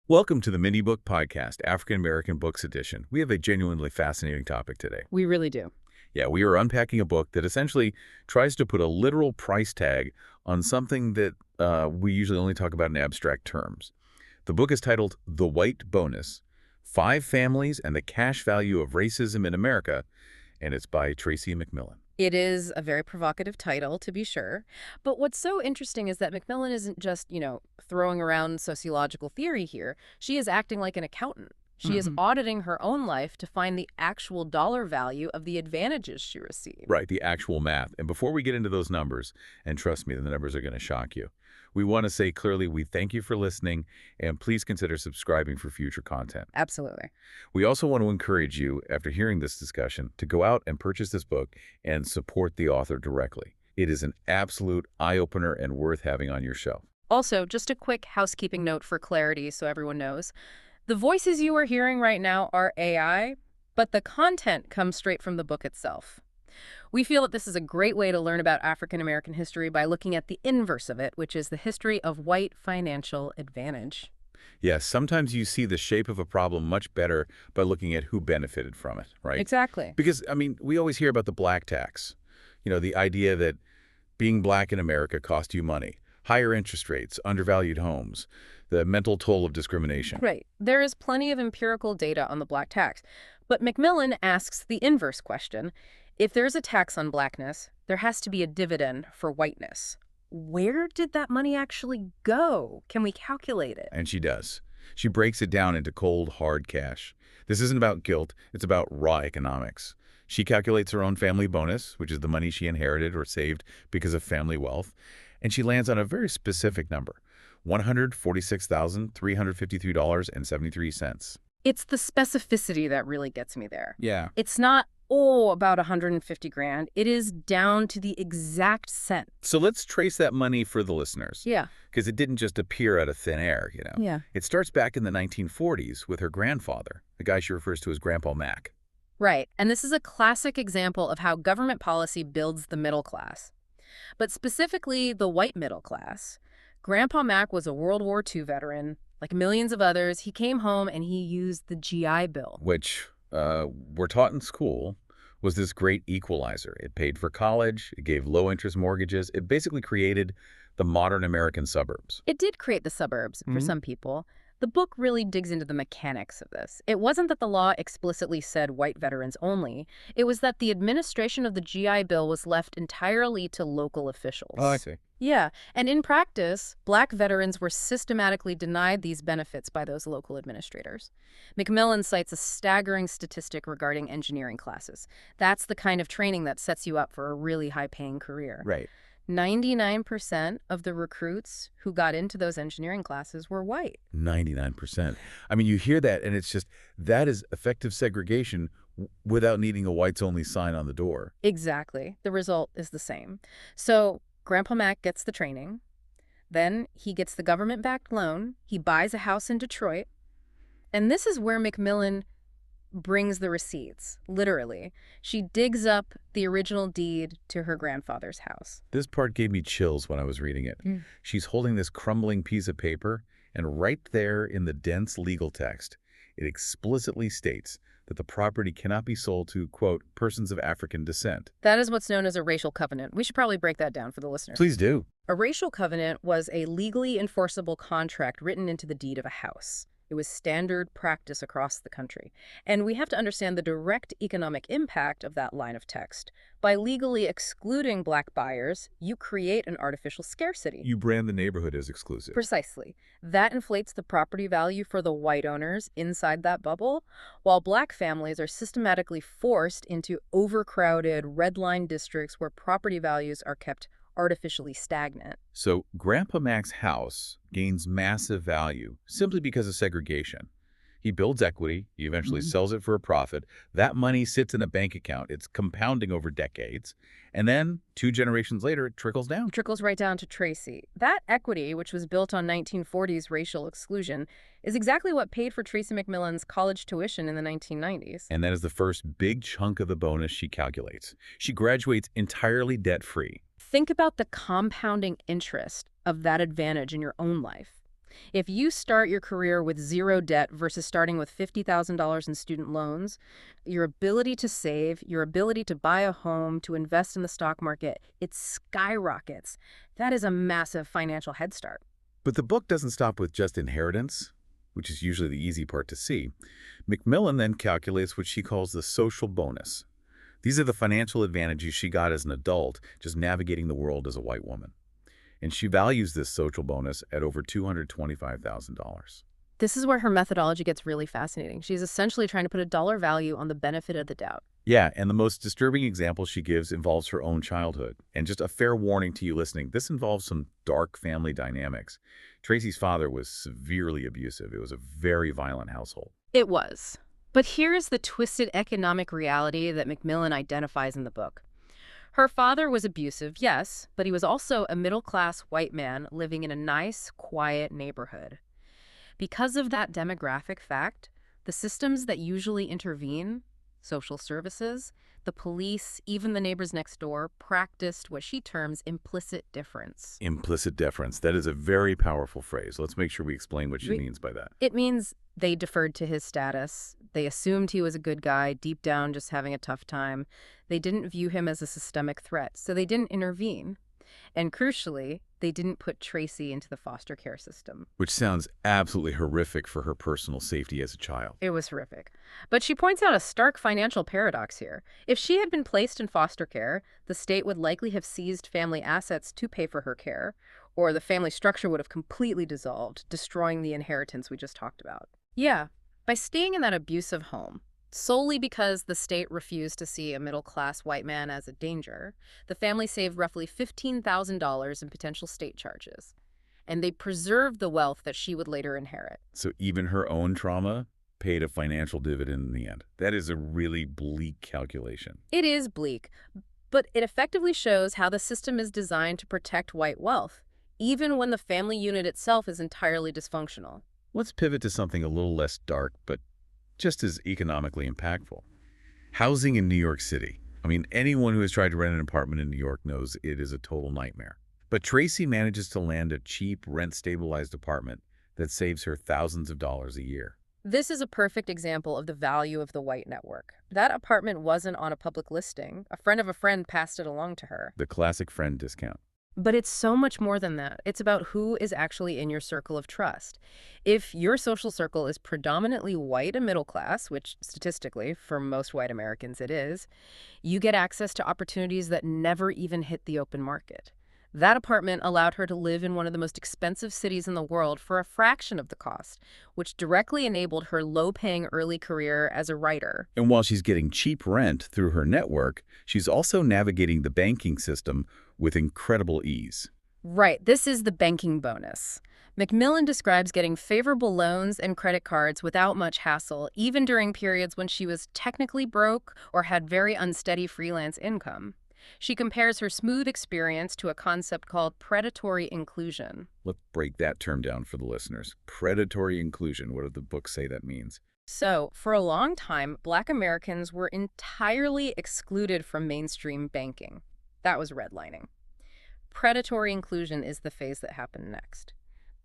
Welcome to the Mini Book Podcast, African American Books Edition. We have a genuinely fascinating topic today. We really do. Yeah, we are unpacking a book that essentially tries to put a literal price tag on something that we usually only talk about in abstract terms. The book is titled The White Bonus: Five Families and the Cash Value of Racism in America, and it's by Tracie McMillan. It is a very provocative title, to be sure. But what's so interesting is that McMillan isn't just, throwing around sociological theory here. She is acting like an accountant. She is auditing her own life to find the actual dollar value of the advantages she received. Right, the actual math. And before we get into those numbers, and trust me, the numbers are going to shock you, we want to say clearly we thank you for listening, and please consider subscribing for future content. Absolutely. We also want to encourage you, after hearing this discussion, to go out and purchase this book and support the author directly. It is an absolute eye-opener and worth having on your shelf. Also, just a quick housekeeping note for clarity so everyone knows. The voices you are hearing right now are AI, but the content comes straight from the book itself. We feel that this is a great way to learn about African American history by looking at the inverse of it, which is the history of white financial advantage. Yes, sometimes you see the shape of a problem much better by looking at who benefited from it, right? Exactly. Because, we always hear about the black tax. The idea that being black in America cost you money, higher interest rates, undervalued homes, the mental toll of discrimination. Right. There is plenty of empirical data on the black tax. But McMillan asks the inverse question. If there's a tax on blackness, there has to be a dividend for whiteness. Where did that money actually go? Can we calculate it? And she does. She breaks it down into cold, hard cash. This isn't about guilt. It's about raw economics. She calculates her own family bonus, which is the money she inherited or saved because of family wealth, and she lands on a very specific number, $146,353.73. It's the specificity that really gets me there. Yeah. It's not, about 150 grand. It is down to the exact cent. So let's trace that money for the listeners. Yeah. Because it didn't just appear out of thin air, Yeah. It starts back in the 1940s with her grandfather, the guy she refers to as Grandpa Mac. Right. And this is a classic example of how government policy builds the middle class. But specifically the white middle class. Grandpa Mac was a World War II veteran. Like millions of others, he came home and he used the GI Bill. Which, we're taught in school, was this great equalizer. It paid for college, it gave low-interest mortgages, it basically created the modern American suburbs. It did create the suburbs for some people. The book really digs into the mechanics of this. It wasn't that the law explicitly said white veterans only. It was that the administration of the GI Bill was left entirely to local officials. Oh, I see. Yeah, and in practice, black veterans were systematically denied these benefits by those local administrators. McMillan cites a staggering statistic regarding engineering classes. That's the kind of training that sets you up for a really high-paying career. Right. 99% of the recruits who got into those engineering classes were white. 99%. You hear that, and it's just, that is effective segregation without needing a whites-only sign on the door. Exactly. The result is the same. So Grandpa Mac gets the training. Then he gets the government-backed loan. He buys a house in Detroit. And this is where McMillan brings the receipts, literally. She digs up the original deed to her grandfather's house. This part gave me chills when I was reading it. She's holding this crumbling piece of paper, and right there in the dense legal text, it explicitly states that the property cannot be sold to, quote, persons of African descent. That is what's known as a racial covenant. We should probably break that down for the listeners. Please do. A racial covenant was a legally enforceable contract written into the deed of a house. It was standard practice across the country. And we have to understand the direct economic impact of that line of text. By legally excluding black buyers, you create an artificial scarcity. You brand the neighborhood as exclusive. Precisely. That inflates the property value for the white owners inside that bubble, while black families are systematically forced into overcrowded red line districts where property values are kept artificially stagnant. So Grandpa Mac's house gains massive value simply because of segregation. He builds equity, he eventually sells it for a profit. That money sits in a bank account. It's compounding over decades. And then 2 generations later, it trickles down. It trickles right down to Tracy. That equity, which was built on 1940s racial exclusion, is exactly what paid for Tracie McMillan's college tuition in the 1990s. And that is the first big chunk of the bonus she calculates. She graduates entirely debt-free. Think about the compounding interest of that advantage in your own life. If you start your career with zero debt versus starting with $50,000 in student loans, your ability to save, your ability to buy a home, to invest in the stock market, it skyrockets. That is a massive financial head start. But the book doesn't stop with just inheritance, which is usually the easy part to see. McMillan then calculates what she calls the social bonus. These are the financial advantages she got as an adult just navigating the world as a white woman. And she values this social bonus at over $225,000. This is where her methodology gets really fascinating. She's essentially trying to put a dollar value on the benefit of the doubt. Yeah, and the most disturbing example she gives involves her own childhood. And just a fair warning to you listening, this involves some dark family dynamics. Tracie's father was severely abusive. It was a very violent household. It was. But here's the twisted economic reality that McMillan identifies in the book. Her father was abusive, yes, but he was also a middle-class white man living in a nice, quiet neighborhood. Because of that demographic fact, the systems that usually intervene, social services, the police, even the neighbors next door, practiced what she terms implicit deference. Implicit deference. That is a very powerful phrase. Let's make sure we explain what she means by that. It means they deferred to his status. They assumed he was a good guy, deep down just having a tough time. They didn't view him as a systemic threat, so they didn't intervene. And crucially, they didn't put Tracie into the foster care system. Which sounds absolutely horrific for her personal safety as a child. It was horrific. But she points out a stark financial paradox here. If she had been placed in foster care, the state would likely have seized family assets to pay for her care, or the family structure would have completely dissolved, destroying the inheritance we just talked about. Yeah, by staying in that abusive home, solely because the state refused to see a middle-class white man as a danger, the family saved roughly $15,000 in potential state charges. And they preserved the wealth that she would later inherit. So even her own trauma paid a financial dividend in the end. That is a really bleak calculation. It is bleak, but it effectively shows how the system is designed to protect white wealth, even when the family unit itself is entirely dysfunctional. Let's pivot to something a little less dark, but just as economically impactful. Housing in New York City. I mean, anyone who has tried to rent an apartment in New York knows it is a total nightmare. But Tracie manages to land a cheap, rent-stabilized apartment that saves her thousands of dollars a year. This is a perfect example of the value of the white network. That apartment wasn't on a public listing. A friend of a friend passed it along to her. The classic friend discount. But it's so much more than that. It's about who is actually in your circle of trust. If your social circle is predominantly white and middle class, which statistically, for most white Americans it is, you get access to opportunities that never even hit the open market. That apartment allowed her to live in one of the most expensive cities in the world for a fraction of the cost, which directly enabled her low-paying early career as a writer. And while she's getting cheap rent through her network, she's also navigating the banking system with incredible ease. Right, this is the banking bonus. McMillan describes getting favorable loans and credit cards without much hassle, even during periods when she was technically broke or had very unsteady freelance income. She compares her smooth experience to a concept called predatory inclusion. Let's break that term down for the listeners. Predatory inclusion, what does the book say that means? So, for a long time, Black Americans were entirely excluded from mainstream banking. That was redlining. Predatory inclusion is the phase that happened next.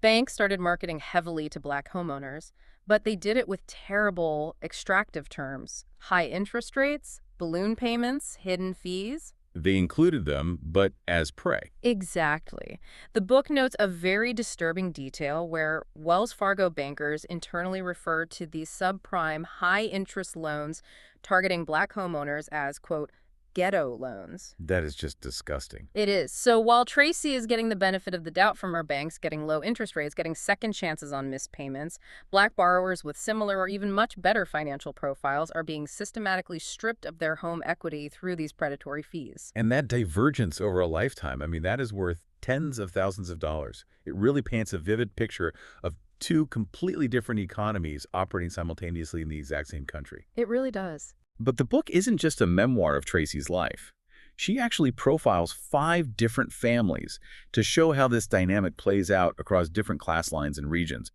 Banks started marketing heavily to Black homeowners, but they did it with terrible, extractive terms. High interest rates, balloon payments, hidden fees. They included them, but as prey. Exactly. The book notes a very disturbing detail where Wells Fargo bankers internally refer to these subprime, high-interest loans targeting Black homeowners as, quote, ghetto loans. That is just disgusting. It is. So while Tracie is getting the benefit of the doubt from her banks, getting low interest rates, getting second chances on missed payments, Black borrowers with similar or even much better financial profiles are being systematically stripped of their home equity through these predatory fees. And that divergence over a lifetime, I mean, that is worth tens of thousands of dollars. It really paints a vivid picture of two completely different economies operating simultaneously in the exact same country. It really does. But the book isn't just a memoir of Tracie's life. She actually profiles 5 different families to show how this dynamic plays out across different class lines and regions.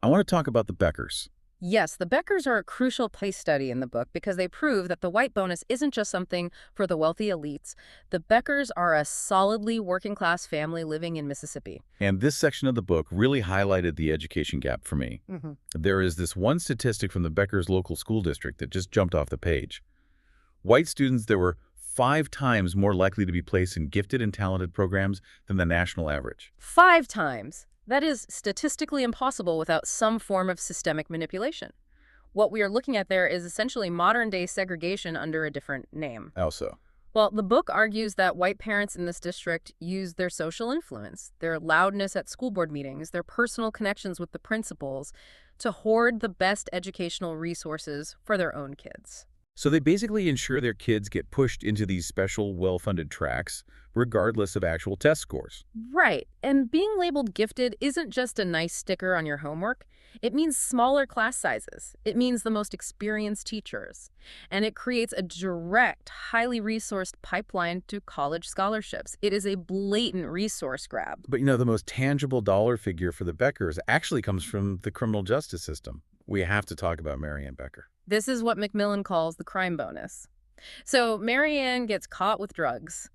I want to talk about the Beckers. Yes, the Beckers are a crucial case study in the book because they prove that the white bonus isn't just something for the wealthy elites. The Beckers are a solidly working-class family living in Mississippi. And this section of the book really highlighted the education gap for me. Hmm. There is this one statistic from the Becker's local school district that just jumped off the page. White students that were 5 times more likely to be placed in gifted and talented programs than the national average. 5 times. That is statistically impossible without some form of systemic manipulation. What we are looking at there is essentially modern-day segregation under a different name. How so? Well, the book argues that white parents in this district use their social influence, their loudness at school board meetings, their personal connections with the principals to hoard the best educational resources for their own kids. So they basically ensure their kids get pushed into these special, well-funded tracks, regardless of actual test scores. Right. And being labeled gifted isn't just a nice sticker on your homework. It means smaller class sizes. It means the most experienced teachers. And it creates a direct, highly resourced pipeline to college scholarships. It is a blatant resource grab. But the most tangible dollar figure for the Beckers actually comes from the criminal justice system. We have to talk about Marianne Becker. This is what McMillan calls the crime bonus. So Marianne gets caught with drugs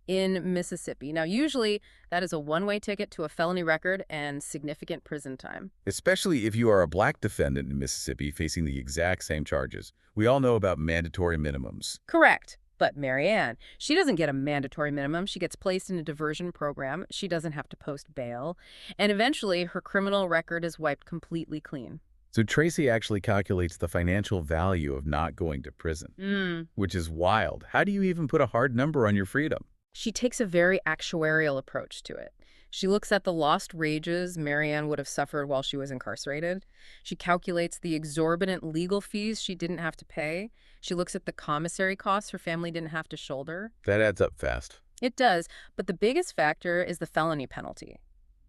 in Mississippi. Now, usually that is a one-way ticket to a felony record and significant prison time. Especially if you are a black defendant in Mississippi facing the exact same charges. We all know about mandatory minimums. Correct. But Marianne, she doesn't get a mandatory minimum. She gets placed in a diversion program. She doesn't have to post bail. And eventually, her criminal record is wiped completely clean. So Tracie actually calculates the financial value of not going to prison, which is wild. How do you even put a hard number on your freedom? She takes a very actuarial approach to it. She looks at the lost wages Marianne would have suffered while she was incarcerated. She calculates the exorbitant legal fees she didn't have to pay. She looks at the commissary costs her family didn't have to shoulder. That adds up fast. It does, but the biggest factor is the felony penalty.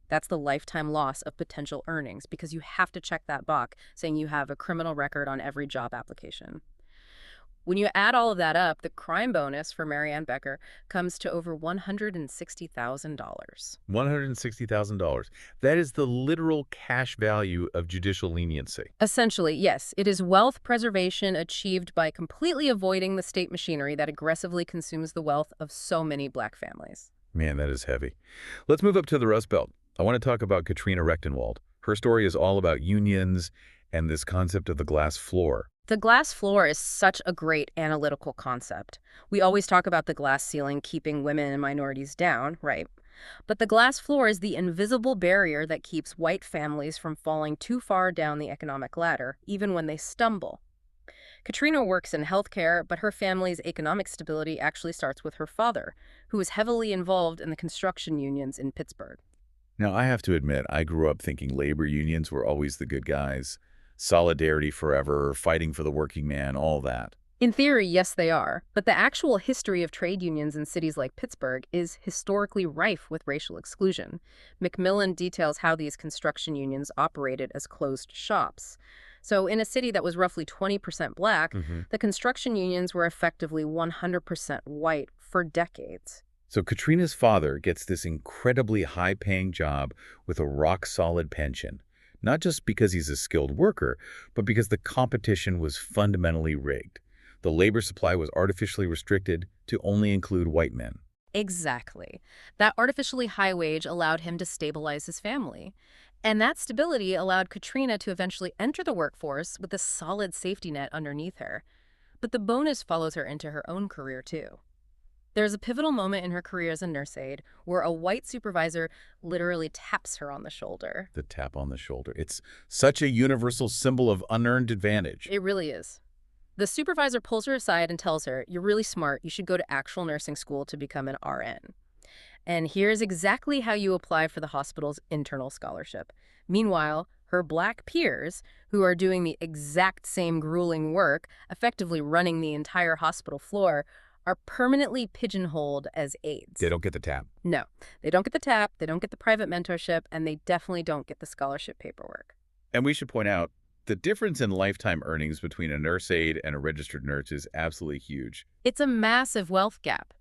That's the lifetime loss of potential earnings because you have to check that box saying you have a criminal record on every job application. When you add all of that up, the crime bonus for Marianne Becker comes to over $160,000. $160,000. That is the literal cash value of judicial leniency. Essentially, yes, it is wealth preservation achieved by completely avoiding the state machinery that aggressively consumes the wealth of so many black families. Man, that is heavy. Let's move up to the Rust Belt. I want to talk about Katrina Rechtenwald. Her story is all about unions and this concept of the glass floor. The glass floor is such a great analytical concept. We always talk about the glass ceiling keeping women and minorities down, right? But the glass floor is the invisible barrier that keeps white families from falling too far down the economic ladder, even when they stumble. Katrina works in healthcare, but her family's economic stability actually starts with her father, who is heavily involved in the construction unions in Pittsburgh. Now, I have to admit, I grew up thinking labor unions were always the good guys. Solidarity forever, fighting for the working man, all that. In theory, yes, they are. But the actual history of trade unions in cities like Pittsburgh is historically rife with racial exclusion. McMillan details how these construction unions operated as closed shops. So in a city that was roughly 20% black, the construction unions were effectively 100% white for decades. So Katrina's father gets this incredibly high-paying job with a rock-solid pension. Not just because he's a skilled worker, but because the competition was fundamentally rigged. The labor supply was artificially restricted to only include white men. Exactly. That artificially high wage allowed him to stabilize his family. And that stability allowed Katrina to eventually enter the workforce with a solid safety net underneath her. But the bonus follows her into her own career, too. There's a pivotal moment in her career as a nurse aide where a white supervisor literally taps her on the shoulder. The tap on the shoulder. It's such a universal symbol of unearned advantage. It really is. The supervisor pulls her aside and tells her, "You're really smart. You should go to actual nursing school to become an RN. And here's exactly how you apply for the hospital's internal scholarship." Meanwhile, her black peers, who are doing the exact same grueling work, effectively running the entire hospital floor, are permanently pigeonholed as aides. They don't get the tap. No, they don't get the tap, they don't get the private mentorship, and they definitely don't get the scholarship paperwork. And we should point out, the difference in lifetime earnings between a nurse aide and a registered nurse is absolutely huge. It's a massive wealth gap.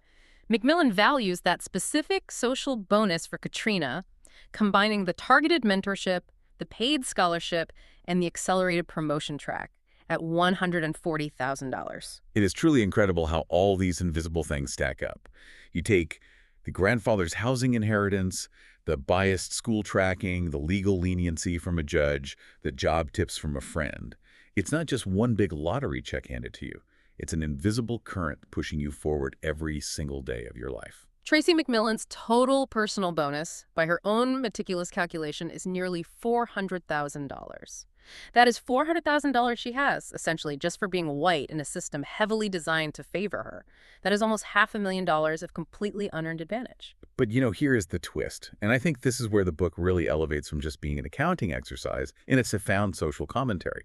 McMillan values that specific social bonus for Katrina, combining the targeted mentorship, the paid scholarship, and the accelerated promotion track at $140,000. It is truly incredible how all these invisible things stack up. You take the grandfather's housing inheritance, the biased school tracking, the legal leniency from a judge, the job tips from a friend. It's not just one big lottery check handed to you. It's an invisible current pushing you forward every single day of your life. Tracie McMillan's total personal bonus, by her own meticulous calculation, is nearly $400,000. That is $400,000 she has, essentially, just for being white in a system heavily designed to favor her. That is almost $500,000 of completely unearned advantage. But here is the twist, and I think this is where the book really elevates from just being an accounting exercise in its profound social commentary.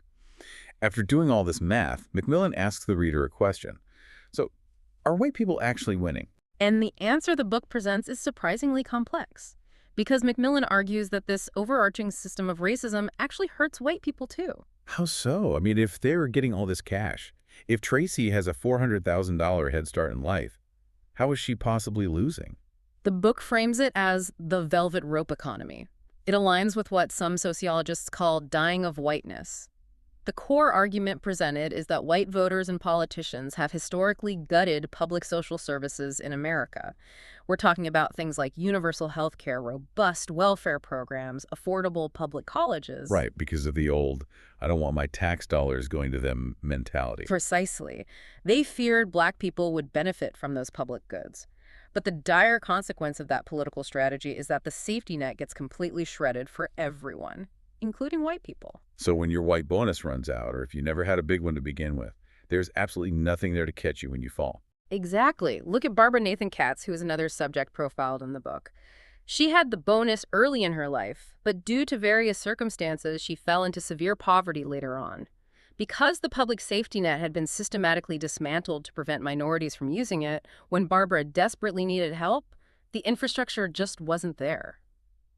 After doing all this math, McMillan asks the reader a question. So, are white people actually winning? And the answer the book presents is surprisingly complex, because McMillan argues that this overarching system of racism actually hurts white people too. How so? If they're getting all this cash, if Tracie has a $400,000 head start in life, how is she possibly losing? The book frames it as the velvet rope economy. It aligns with what some sociologists call dying of whiteness. The core argument presented is that white voters and politicians have historically gutted public social services in America. We're talking about things like universal health care, robust welfare programs, affordable public colleges. Right, because of the old, I don't want my tax dollars going to them mentality. Precisely. They feared Black people would benefit from those public goods. But the dire consequence of that political strategy is that the safety net gets completely shredded for everyone, including white people. So when your white bonus runs out, or if you never had a big one to begin with, there's absolutely nothing there to catch you when you fall. Exactly. Look at Barbara Nathan Katz, who is another subject profiled in the book. She had the bonus early in her life, but due to various circumstances, she fell into severe poverty later on. Because the public safety net had been systematically dismantled to prevent minorities from using it, when Barbara desperately needed help, the infrastructure just wasn't there.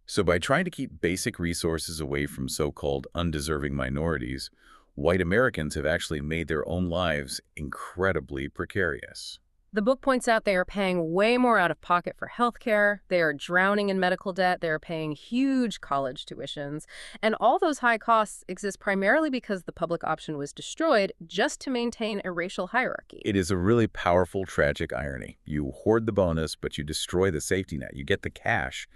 So by trying to keep basic resources away from so-called undeserving minorities, white Americans have actually made their own lives incredibly precarious. The book points out they are paying way more out of pocket for health care, they are drowning in medical debt, they are paying huge college tuitions, and all those high costs exist primarily because the public option was destroyed just to maintain a racial hierarchy. It is a really powerful, tragic irony. You hoard the bonus, but you destroy the safety net. You get the cash,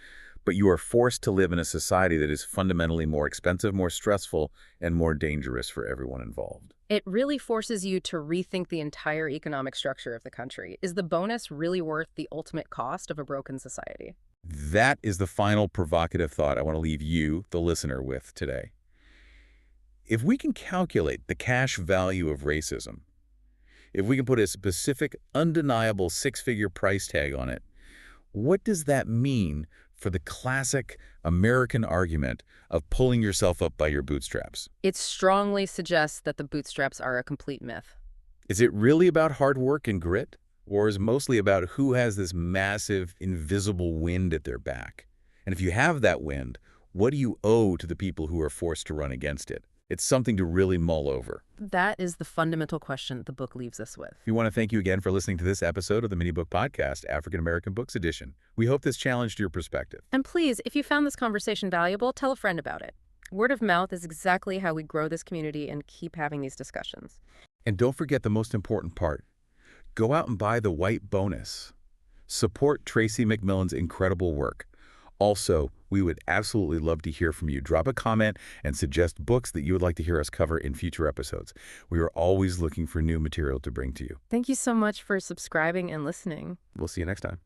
but you are forced to live in a society that is fundamentally more expensive, more stressful, and more dangerous for everyone involved. It really forces you to rethink the entire economic structure of the country. Is the bonus really worth the ultimate cost of a broken society? That is the final provocative thought I want to leave you, the listener, with today. If we can calculate the cash value of racism, if we can put a specific, undeniable six-figure price tag on it, what does that mean for the classic American argument of pulling yourself up by your bootstraps? It strongly suggests that the bootstraps are a complete myth. Is it really about hard work and grit? Or is it mostly about who has this massive, invisible wind at their back? And if you have that wind, what do you owe to the people who are forced to run against it? It's something to really mull over. That is the fundamental question the book leaves us with. We want to thank you again for listening to this episode of the Mini Book Podcast, African American Books Edition. We hope this challenged your perspective. And please, if you found this conversation valuable, tell a friend about it. Word of mouth is exactly how we grow this community and keep having these discussions. And don't forget the most important part. Go out and buy the white bonus. Support Tracie McMillan's incredible work. Also, we would absolutely love to hear from you. Drop a comment and suggest books that you would like to hear us cover in future episodes. We are always looking for new material to bring to you. Thank you so much for subscribing and listening. We'll see you next time.